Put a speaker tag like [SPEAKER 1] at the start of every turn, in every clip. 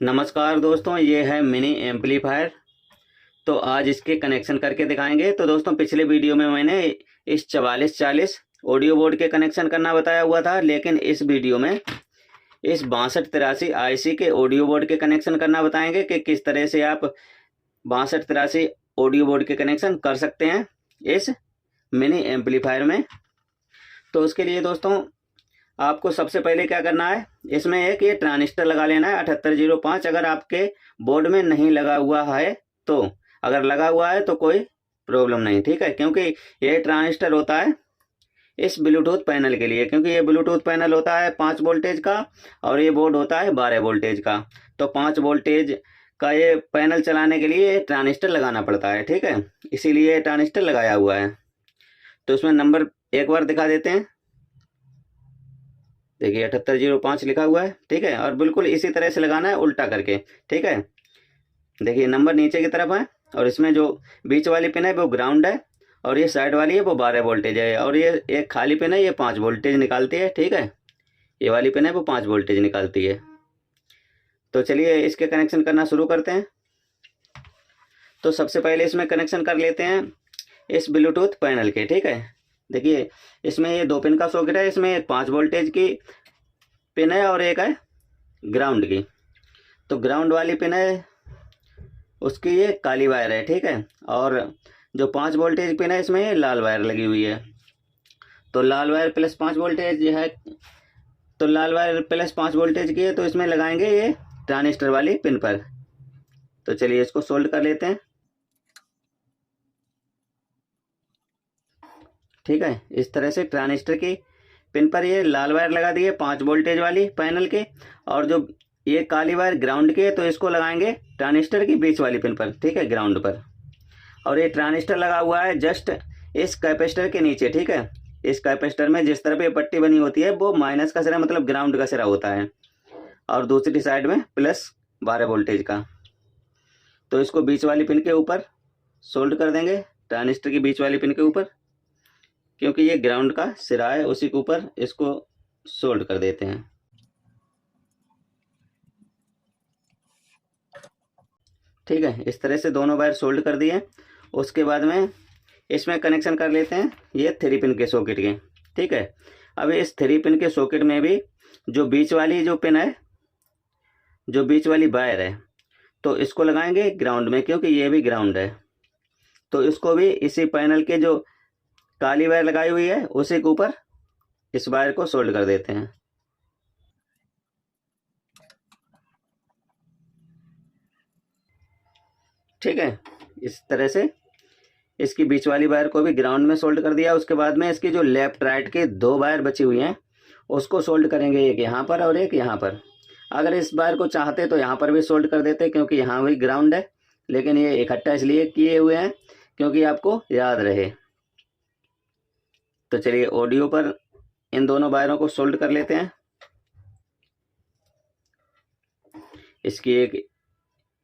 [SPEAKER 1] नमस्कार दोस्तों, ये है मिनी एम्पलीफायर। तो आज इसके कनेक्शन करके दिखाएंगे। तो दोस्तों, पिछले वीडियो में मैंने इस 4440 ऑडियो बोर्ड के कनेक्शन करना बताया हुआ था, लेकिन इस वीडियो में इस 6283 आईसी के ऑडियो बोर्ड के कनेक्शन करना बताएंगे कि किस तरह से आप 6283 ऑडियो बोर्ड के कनेक्शन कर सकते हैं इस मिनी एम्पलीफायर में। तो उसके लिए दोस्तों आपको सबसे पहले क्या करना है, इसमें एक ये ट्रांजिस्टर लगा लेना है 7805। अगर आपके बोर्ड में नहीं लगा हुआ है तो, अगर लगा हुआ है तो कोई प्रॉब्लम नहीं, ठीक है, क्योंकि ये ट्रांजिस्टर होता है इस ब्लूटूथ पैनल के लिए, क्योंकि ये ब्लूटूथ पैनल होता है 5 वोल्टेज का और ये बोर्ड होता है 12 वोल्टेज का। तो 5 वोल्टेज का ये पैनल चलाने के लिए ट्रांजिस्टर लगाना पड़ता है, ठीक है, इसीलिए ट्रांजिस्टर लगाया हुआ है। तो इसमें नंबर एक बार दिखा देते हैं। देखिए 7805 लिखा हुआ है, ठीक है, और बिल्कुल इसी तरह से लगाना है उल्टा करके, ठीक है। देखिए नंबर नीचे की तरफ है और इसमें जो बीच वाली पिन है वो ग्राउंड है और ये साइड वाली है वो 12 वोल्टेज है, और ये एक खाली पिन है, ये 5 वोल्टेज निकालती है, ठीक है। ये वाली पिन है वो 5 वोल्टेज निकालती है। तो चलिए इसके कनेक्शन करना शुरू करते हैं। तो सबसे पहले इसमें कनेक्शन कर लेते हैं इस ब्लूटूथ पैनल के, ठीक है। देखिए इसमें ये 2 पिन का सॉकेट है, इसमें एक 5 वोल्टेज की पिन है और एक है ग्राउंड की। तो ग्राउंड वाली पिन है उसकी ये काली वायर है, ठीक है, और जो 5 वोल्टेज पिन है इसमें ये लाल वायर लगी हुई है। तो लाल वायर प्लस 5 वोल्टेज है, तो लाल वायर प्लस 5 वोल्टेज की है, तो इसमें लगाएंगे ये ट्रांजिस्टर वाली पिन पर। तो चलिए इसको सोल्ड कर लेते हैं, ठीक है। इस तरह से ट्रांजिस्टर की पिन पर ये लाल वायर लगा दी है 5 वोल्टेज वाली पैनल के, और जो ये काली वायर ग्राउंड की है, तो इसको लगाएंगे ट्रांजिस्टर की बीच वाली पिन पर, ठीक है, ग्राउंड पर। और ये ट्रांजिस्टर लगा हुआ है जस्ट इस कैपेसिटर के नीचे, ठीक है। इस कैपेसिटर में जिस तरफ ये पट्टी बनी होती है वो माइनस का सिरा, मतलब ग्राउंड का सिरा होता है, और दूसरी साइड में प्लस 12 वोल्टेज का। तो इसको बीच वाली पिन के ऊपर सोल्ड कर देंगे, ट्रांजिस्टर की बीच वाली पिन के ऊपर, क्योंकि ये ग्राउंड का सिरा है, उसी के ऊपर इसको सोल्ड कर देते हैं, ठीक है। इस तरह से दोनों वायर सोल्ड कर दिए। उसके बाद में इसमें कनेक्शन कर लेते हैं ये 3 पिन के सॉकेट के, ठीक है। अब इस 3 पिन के सॉकेट में भी जो बीच वाली जो पिन है, जो बीच वाली वायर है, तो इसको लगाएंगे ग्राउंड में, क्योंकि ये भी ग्राउंड है। तो इसको भी इसी पैनल के जो काली वायर लगाई हुई है उसी के ऊपर इस वायर को सोल्ड कर देते हैं, ठीक है। इस तरह से इसकी बीच वाली वायर को भी ग्राउंड में सोल्ड कर दिया। उसके बाद में इसकी जो लेफ्ट राइट के 2 वायर बची हुई हैं उसको सोल्ड करेंगे, एक यहाँ पर और एक यहाँ पर। अगर इस वायर को चाहते तो यहाँ पर भी सोल्ड कर देते, क्योंकि यहाँ भी ग्राउंड है, लेकिन ये इकट्ठा इसलिए किए हुए हैं क्योंकि आपको याद रहे। तो चलिए ऑडियो पर इन दोनों वायरों को सोल्ड कर लेते हैं। इसकी एक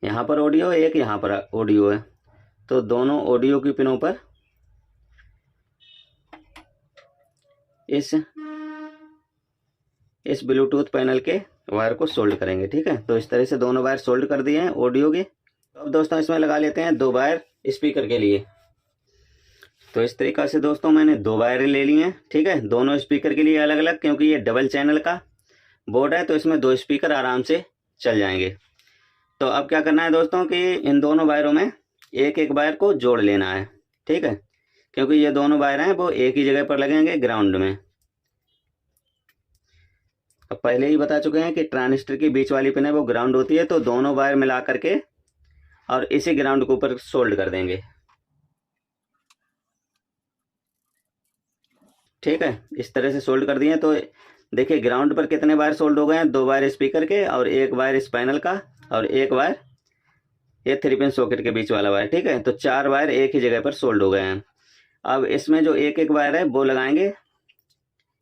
[SPEAKER 1] यहाँ पर ऑडियो, एक यहाँ पर ऑडियो है, तो दोनों ऑडियो की पिनों पर इस ब्लूटूथ पैनल के वायर को सोल्ड करेंगे, ठीक है। तो इस तरह से दोनों वायर सोल्ड कर दिए हैं ऑडियो के। तो अब दोस्तों इसमें लगा लेते हैं 2 वायर स्पीकर के लिए। तो इस तरीक़ा से दोस्तों मैंने 2 वायर ले ली हैं, ठीक है, दोनों स्पीकर के लिए अलग अलग, क्योंकि ये डबल चैनल का बोर्ड है, तो इसमें 2 स्पीकर आराम से चल जाएंगे। तो अब क्या करना है दोस्तों कि इन दोनों वायरों में एक एक वायर को जोड़ लेना है, ठीक है, क्योंकि ये दोनों वायर हैं वो एक ही जगह पर लगेंगे ग्राउंड में। अब पहले ही बता चुके हैं कि ट्रांजिस्टर की बीच वाली पिन है वो ग्राउंड होती है, तो दोनों वायर मिला करके और इसी ग्राउंड के ऊपर सोल्ड कर देंगे, ठीक है। इस तरह से सोल्ड कर दिए। तो देखिए ग्राउंड पर कितने वायर सोल्ड हो गए हैं, 2 वायर स्पीकर के और 1 वायर इस पैनल का और 1 वायर ये 3 पिन सॉकेट के बीच वाला वायर, ठीक है। तो 4 वायर एक ही जगह पर सोल्ड हो गए हैं। अब इसमें जो एक एक वायर है वो लगाएंगे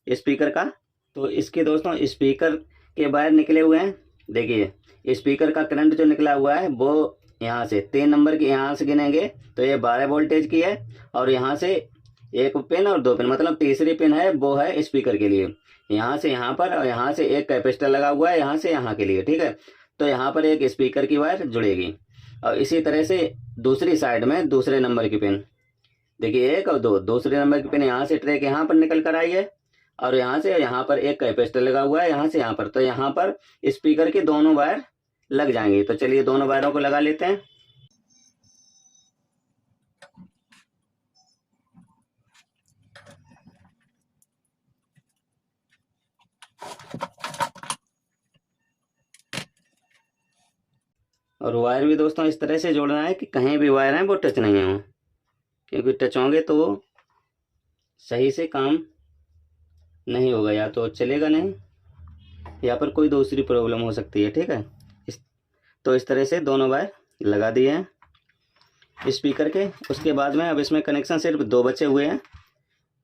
[SPEAKER 1] स्पीकर का। तो इसके दोस्तों स्पीकर के वायर निकले हुए हैं, देखिए स्पीकर का करंट जो निकला हुआ है वो यहाँ से 3 नंबर की यहाँ से गिनेंगे तो ये 12 वोल्टेज की है, और यहाँ से 1 पिन और 2 पिन, मतलब तीसरी पिन है वो है स्पीकर के लिए, यहाँ से यहाँ पर, और यहाँ से एक कैपेसिटर लगा हुआ है यहाँ से यहाँ के लिए, ठीक है। तो यहाँ पर एक स्पीकर की वायर जुड़ेगी। और इसी तरह से दूसरी साइड में दूसरे नंबर की पिन, देखिए 1 और 2, दूसरे नंबर की पिन यहाँ से ट्रैक यहाँ पर निकल कर आई है और यहाँ से यहाँ पर एक कैपेसिटर लगा हुआ है यहाँ से यहाँ पर, तो यहाँ पर स्पीकर की दोनों वायर लग जाएंगी। तो चलिए दोनों वायरों को लगा लेते हैं। और वायर भी दोस्तों इस तरह से जोड़ना है कि कहीं भी वायर हैं वो टच नहीं हो, क्योंकि टच होंगे तो वो सही से काम नहीं होगा, या तो चलेगा नहीं या पर कोई दूसरी प्रॉब्लम हो सकती है। ठीक है, तो इस तरह से दोनों वायर लगा दिए हैं स्पीकर के। उसके बाद में अब इसमें कनेक्शन सिर्फ 2 बचे हुए हैं,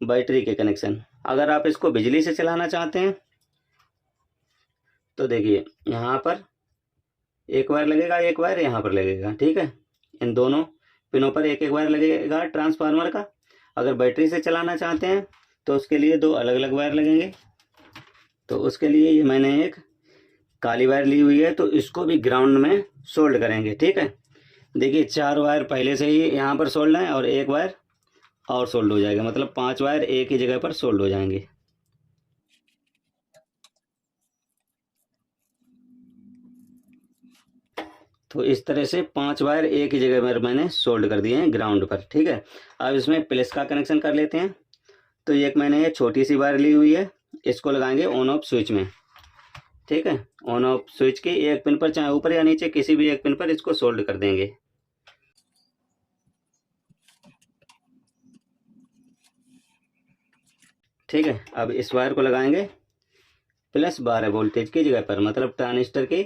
[SPEAKER 1] बैटरी के कनेक्शन। अगर आप इसको बिजली से चलाना चाहते हैं तो देखिए यहाँ पर एक वायर लगेगा, एक वायर यहाँ पर लगेगा। ठीक है, इन दोनों पिनों पर एक एक वायर लगेगा ट्रांसफार्मर का। अगर बैटरी से चलाना चाहते हैं तो उसके लिए 2 अलग अलग वायर लगेंगे। तो उसके लिए ये मैंने एक काली वायर ली हुई है, तो इसको भी ग्राउंड में सोल्ड करेंगे। ठीक है, देखिए 4 वायर पहले से ही यहाँ पर सोल्ड है और एक वायर और सोल्ड हो जाएगा, मतलब 5 वायर एक ही जगह पर सोल्ड हो जाएंगे। तो इस तरह से 5 वायर एक ही जगह पर मैंने सोल्ड कर दिए हैं ग्राउंड पर। ठीक है, अब इसमें प्लस का कनेक्शन कर लेते हैं। तो एक मैंने ये छोटी सी वायर ली हुई है, इसको लगाएंगे ऑन ऑफ स्विच में। ठीक है, ऑन ऑफ स्विच की एक पिन पर, चाहे ऊपर या नीचे किसी भी एक पिन पर इसको सोल्ड कर देंगे। ठीक है, अब इस वायर को लगाएंगे प्लस 12 वोल्टेज की जगह पर, मतलब ट्रांजिस्टर की,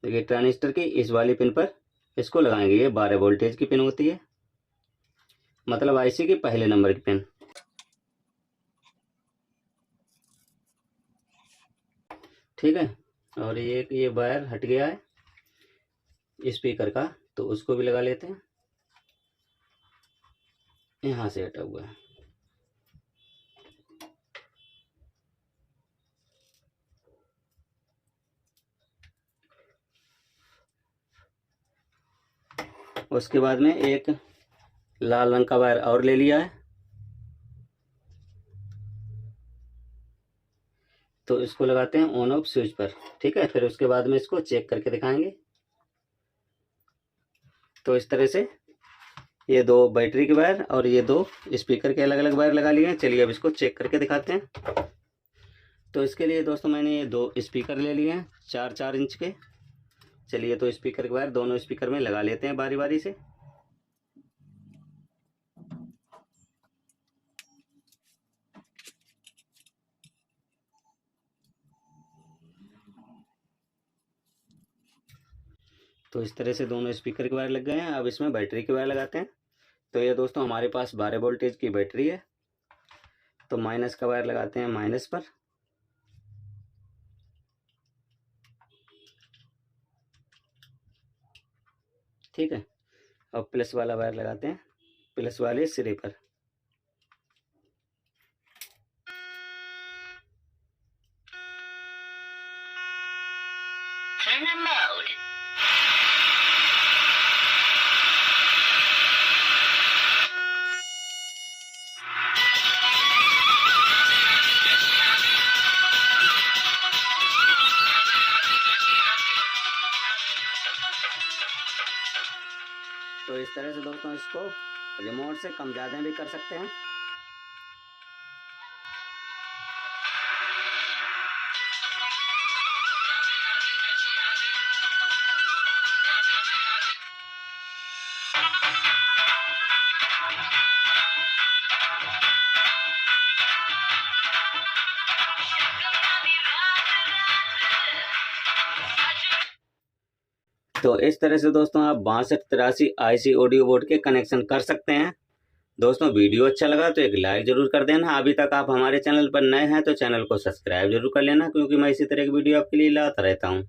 [SPEAKER 1] देखिए ट्रांजिस्टर की इस वाली पिन पर इसको लगाएंगे। ये 12 वोल्टेज की पिन होती है, मतलब आईसी की पहले नंबर की पिन। ठीक है, और ये वायर हट गया है स्पीकर का, तो उसको भी लगा लेते हैं। यहाँ से हटा हुआ है। उसके बाद में एक लाल रंग का वायर और ले लिया है, तो इसको लगाते हैं ऑन ऑफ स्विच पर। ठीक है, फिर उसके बाद में इसको चेक करके दिखाएंगे। तो इस तरह से ये 2 बैटरी के वायर और ये 2 स्पीकर के अलग अलग वायर लगा लिए हैं। चलिए अब इसको चेक करके दिखाते हैं। तो इसके लिए दोस्तों मैंने ये 2 स्पीकर ले लिए हैं 4-4 इंच के। चलिए तो स्पीकर के वायर दोनों स्पीकर में लगा लेते हैं बारी बारी से। तो इस तरह से दोनों स्पीकर के वायर लग गए हैं। अब इसमें बैटरी के वायर लगाते हैं। तो ये दोस्तों हमारे पास 12 वोल्टेज की बैटरी है, तो माइनस का वायर लगाते हैं माइनस पर। ठीक है, और प्लस वाला वायर लगाते हैं प्लस वाले सिरे पर। तो इस तरह से दोस्तों इसको रिमोट से कम ज़्यादा भी कर सकते हैं। तो इस तरह से दोस्तों आप 6283 आईसी ऑडियो बोर्ड के कनेक्शन कर सकते हैं। दोस्तों वीडियो अच्छा लगा तो एक लाइक जरूर कर देना। अभी तक आप हमारे चैनल पर नए हैं तो चैनल को सब्सक्राइब जरूर कर लेना, क्योंकि मैं इसी तरह की वीडियो आपके लिए लाता रहता हूँ।